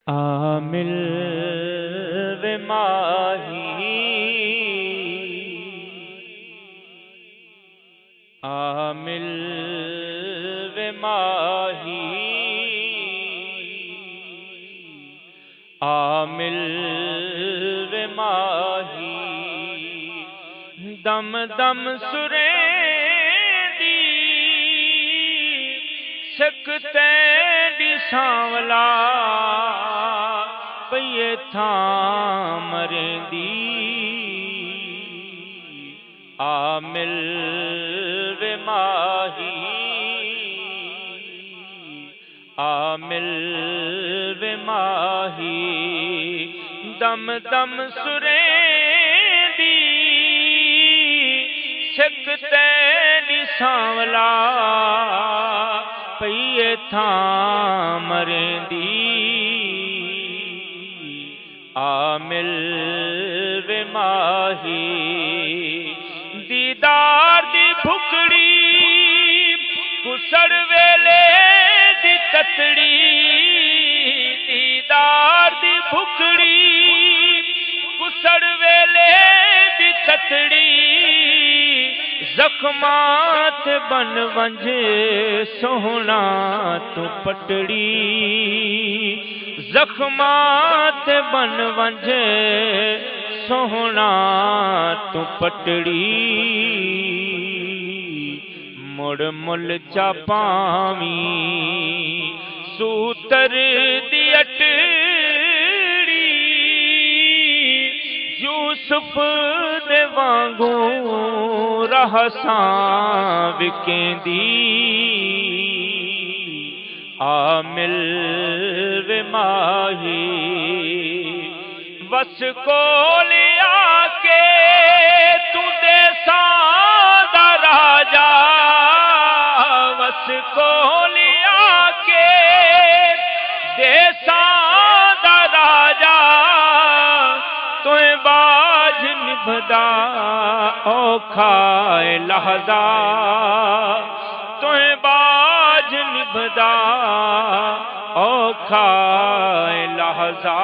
عامل و ماہی، عامل و ماہی، عامل و ماہی، دم دم سریں دی سکتے دی سانولا پئیے تھاں مریں دی، عامل و ماہی، عامل و ماہی، دم دم سریں دی سکتے دی سانولا پئیے تھاں مریں دی، عامل و ماہی، دیدار دی بھکڑی کسڑ ویلے دی تتڑی، دیدار دی بھکڑی کسڑ ویلے دی تتڑی، زخمات بن ونج سوہنا تو پٹڑی، زخمات بن ونج سوہنا تو پٹڑی، مڑ مل چا پاویں سوتر دی اٹڑی، یوسف دے وانگوں راہ ساں وکیندی، عامل و ماہی، وس کول آ کے تو دیساں دا راجا، وس کول آ کے دیساں دا راجا، تویں باج نبھدا اوکھا لحظہ، تویں باج نبھدا اوکھا لحظہ۔